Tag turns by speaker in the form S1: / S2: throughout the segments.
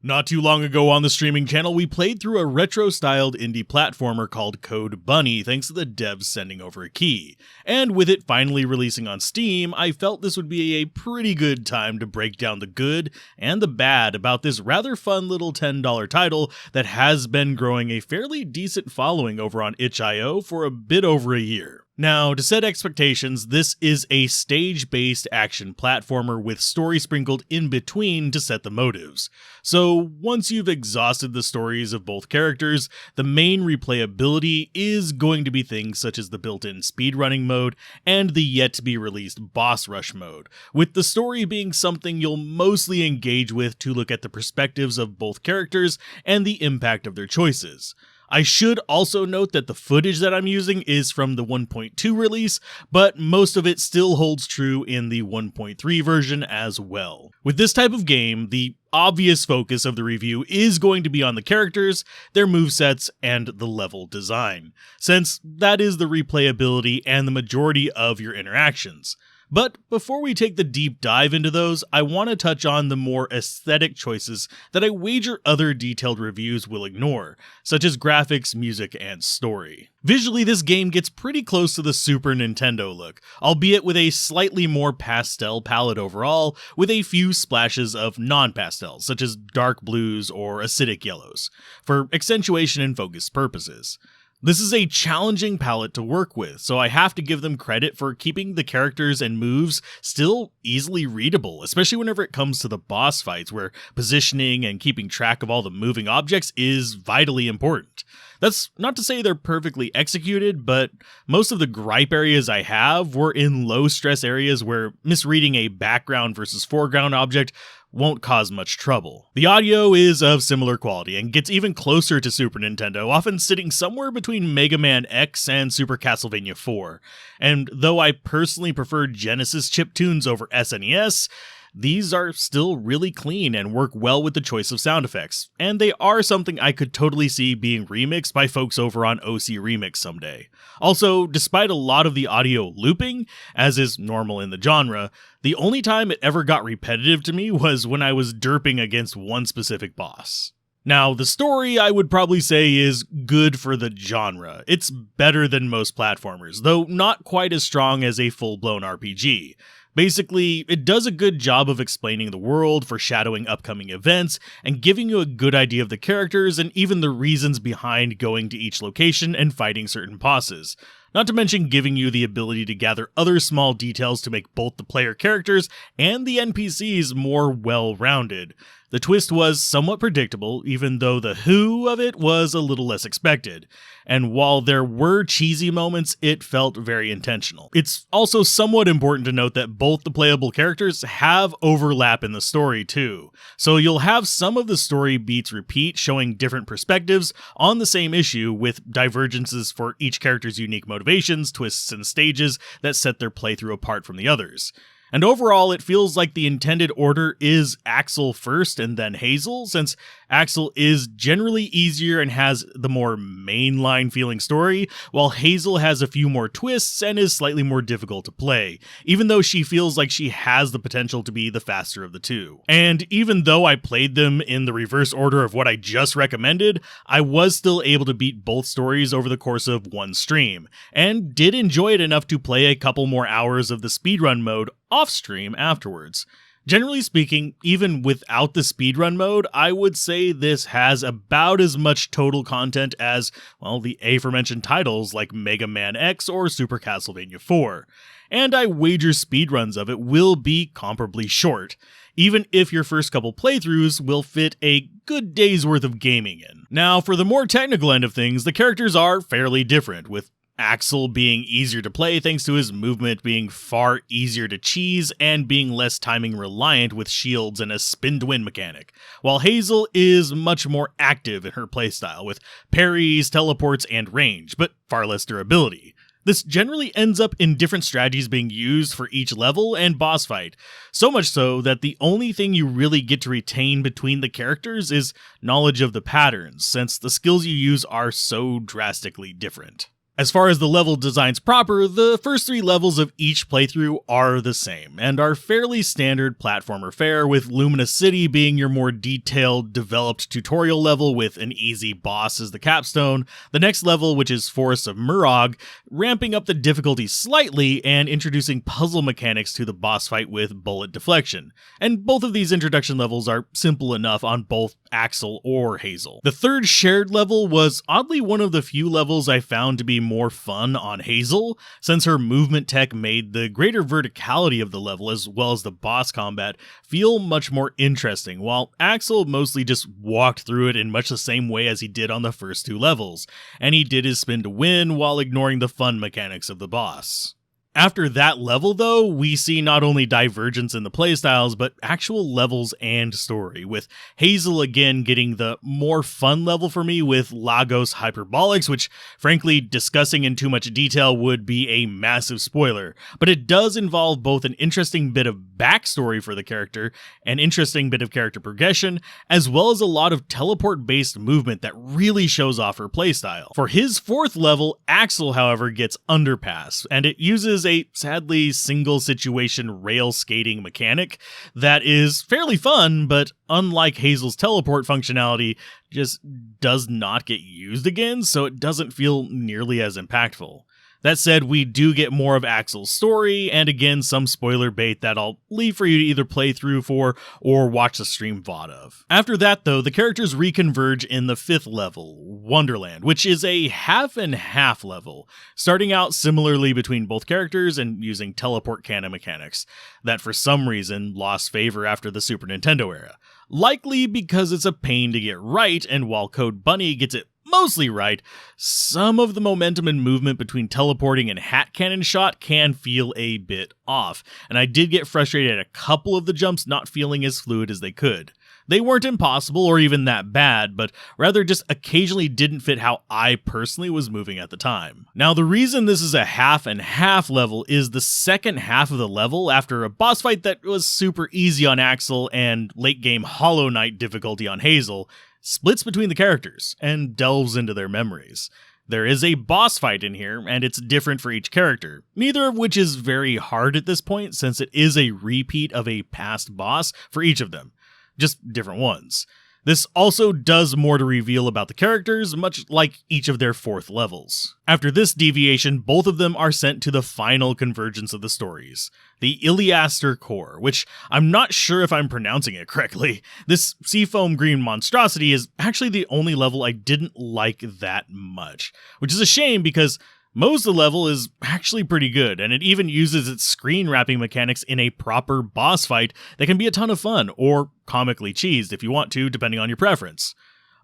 S1: Not too long ago on the streaming channel, we played through a retro-styled indie platformer called Code Bunny thanks to the devs sending over a key. And with it finally releasing on Steam, I felt this would be a pretty good time to break down the good and the bad about this rather fun little $10 title that has been growing a fairly decent following over on itch.io for a bit over a year. Now, to set expectations, this is a stage-based action platformer with story sprinkled in between to set the motives. So, once you've exhausted the stories of both characters, the main replayability is going to be things such as the built-in speedrunning mode and the yet-to-be-released boss rush mode, with the story being something you'll mostly engage with to look at the perspectives of both characters and the impact of their choices. I should also note that the footage that I'm using is from the 1.2 release, but most of it still holds true in the 1.3 version as well. With this type of game, the obvious focus of the review is going to be on the characters, their movesets, and the level design, since that is the replayability and the majority of your interactions. But before we take the deep dive into those, I want to touch on the more aesthetic choices that I wager other detailed reviews will ignore, such as graphics, music, and story. Visually, this game gets pretty close to the Super Nintendo look, albeit with a slightly more pastel palette overall, with a few splashes of non-pastels, such as dark blues or acidic yellows, for accentuation and focus purposes. This is a challenging palette to work with, so I have to give them credit for keeping the characters and moves still easily readable, especially whenever it comes to the boss fights, where positioning and keeping track of all the moving objects is vitally important. That's not to say they're perfectly executed, but most of the gripe areas I have were in low-stress areas where misreading a background versus foreground object won't cause much trouble. The audio is of similar quality and gets even closer to Super Nintendo, often sitting somewhere between Mega Man X and Super Castlevania 4. And though I personally prefer Genesis chiptunes over SNES, these are still really clean and work well with the choice of sound effects, and they are something I could totally see being remixed by folks over on OC Remix someday. Also, despite a lot of the audio looping, as is normal in the genre, the only time it ever got repetitive to me was when I was derping against one specific boss. Now, the story I would probably say is good for the genre. It's better than most platformers, though not quite as strong as a full-blown RPG. Basically, it does a good job of explaining the world, foreshadowing upcoming events, and giving you a good idea of the characters and even the reasons behind going to each location and fighting certain bosses. Not to mention giving you the ability to gather other small details to make both the player characters and the NPCs more well-rounded. The twist was somewhat predictable, even though the who of it was a little less expected. And while there were cheesy moments, it felt very intentional. It's also somewhat important to note that both the playable characters have overlap in the story too. So you'll have some of the story beats repeat, showing different perspectives on the same issue, with divergences for each character's unique motivations, twists, and stages that set their playthrough apart from the others. And overall, it feels like the intended order is Axel first and then Hazel, since Axel is generally easier and has the more mainline feeling story, while Hazel has a few more twists and is slightly more difficult to play, even though she feels like she has the potential to be the faster of the two. And even though I played them in the reverse order of what I just recommended, I was still able to beat both stories over the course of one stream, and did enjoy it enough to play a couple more hours of the speedrun mode off-stream afterwards. Generally speaking, even without the speedrun mode, I would say this has about as much total content as, well, the aforementioned titles like Mega Man X or Super Castlevania 4. And I wager speedruns of it will be comparably short, even if your first couple playthroughs will fit a good day's worth of gaming in. Now, for the more technical end of things, the characters are fairly different, with Axel being easier to play thanks to his movement being far easier to cheese and being less timing reliant with shields and a spin-to-win mechanic, while Hazel is much more active in her playstyle with parries, teleports, and range, but far less durability. This generally ends up in different strategies being used for each level and boss fight, so much so that the only thing you really get to retain between the characters is knowledge of the patterns, since the skills you use are so drastically different. As far as the level designs proper, the first 3 levels of each playthrough are the same, and are fairly standard platformer fare, with Luminous City being your more detailed, developed tutorial level with an easy boss as the capstone, the next level, which is Forests of Murog, ramping up the difficulty slightly and introducing puzzle mechanics to the boss fight with bullet deflection. And both of these introduction levels are simple enough on both Axel or Hazel. The third shared level was oddly one of the few levels I found to be more fun on Hazel, since her movement tech made the greater verticality of the level as well as the boss combat feel much more interesting, while Axel mostly just walked through it in much the same way as he did on the first 2 levels, and he did his spin to win while ignoring the fun mechanics of the boss. After that level, though, we see not only divergence in the playstyles, but actual levels and story, with Hazel again getting the more fun level for me with Lagos Hyperbolics, which, frankly, discussing in too much detail would be a massive spoiler, but it does involve both an interesting bit of backstory for the character, an interesting bit of character progression, as well as a lot of teleport-based movement that really shows off her playstyle. For his 4th level, Axel, however, gets Underpass, and it uses a sadly single situation rail skating mechanic that is fairly fun, but unlike Hazel's teleport functionality, just does not get used again, so it doesn't feel nearly as impactful. That said, we do get more of Axel's story, and again, some spoiler bait that I'll leave for you to either play through for or watch the stream VOD of. After that, though, the characters reconverge in the 5th level, Wonderland, which is a half and half level, starting out similarly between both characters and using teleport cannon mechanics, that for some reason lost favor after the Super Nintendo era. Likely because it's a pain to get right, and while Code Bunny gets it mostly right, some of the momentum and movement between teleporting and hat cannon shot can feel a bit off, and I did get frustrated at a couple of the jumps not feeling as fluid as they could. They weren't impossible or even that bad, but rather just occasionally didn't fit how I personally was moving at the time. Now, the reason this is a half and half level is the second half of the level, after a boss fight that was super easy on Axel and late game Hollow Knight difficulty on Hazel, splits between the characters and delves into their memories. There is a boss fight in here, and it's different for each character, neither of which is very hard at this point since it is a repeat of a past boss for each of them, just different ones. This also does more to reveal about the characters, much like each of their 4th levels. After this deviation, both of them are sent to the final convergence of the stories, the Iliaster Core, which I'm not sure if I'm pronouncing it correctly. This seafoam green monstrosity is actually the only level I didn't like that much, which is a shame because most of the level is actually pretty good, and it even uses its screen wrapping mechanics in a proper boss fight that can be a ton of fun, or comically cheesed if you want to, depending on your preference.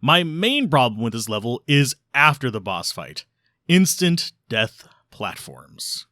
S1: My main problem with this level is after the boss fight: instant death platforms.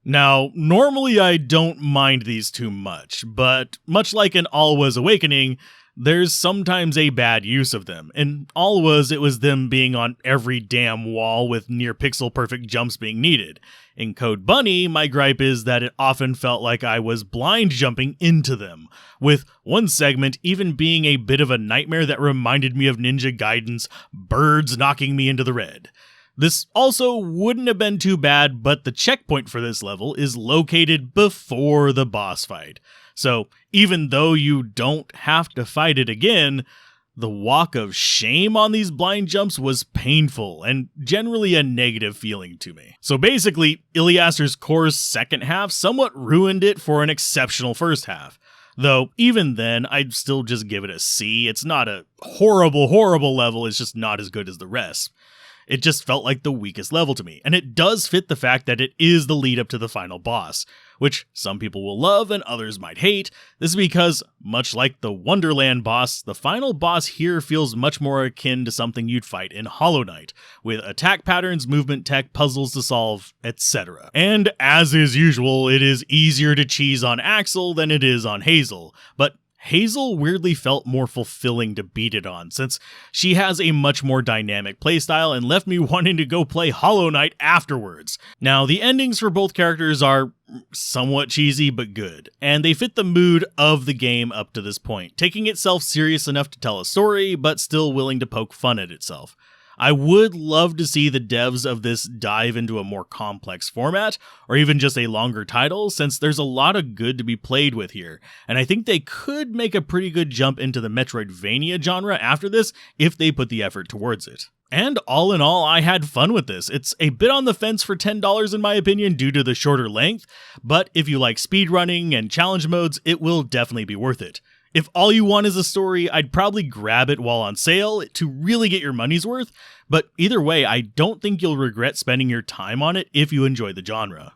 S1: Now, normally I don't mind these too much, but much like in Alwa's Awakening, there's sometimes a bad use of them. In Alwa's, it was them being on every damn wall with near pixel perfect jumps being needed. In Code Bunny, my gripe is that it often felt like I was blind jumping into them, with one segment even being a bit of a nightmare that reminded me of Ninja Gaiden's birds knocking me into the red. This also wouldn't have been too bad, but the checkpoint for this level is located before the boss fight. So even though you don't have to fight it again, the walk of shame on these blind jumps was painful and generally a negative feeling to me. So basically, Iliaster's Core's second half somewhat ruined it for an exceptional first half. Though even then, I'd still just give it a C. It's not a horrible level, it's just not as good as the rest. It just felt like the weakest level to me, and it does fit the fact that it is the lead up to the final boss, which some people will love and others might hate. This is because, much like the Wonderland boss, the final boss here feels much more akin to something you'd fight in Hollow Knight, with attack patterns, movement tech, puzzles to solve, etc. And as is usual, it is easier to cheese on Axel than it is on Hazel, but Hazel weirdly felt more fulfilling to beat it on, since she has a much more dynamic playstyle and left me wanting to go play Hollow Knight afterwards. Now, the endings for both characters are somewhat cheesy but good, and they fit the mood of the game up to this point, taking itself serious enough to tell a story, but still willing to poke fun at itself. I would love to see the devs of this dive into a more complex format, or even just a longer title, since there's a lot of good to be played with here, and I think they could make a pretty good jump into the Metroidvania genre after this if they put the effort towards it. And all in all, I had fun with this. It's a bit on the fence for $10 in my opinion due to the shorter length, but if you like speedrunning and challenge modes, it will definitely be worth it. If all you want is a story, I'd probably grab it while on sale to really get your money's worth, but either way, I don't think you'll regret spending your time on it if you enjoy the genre.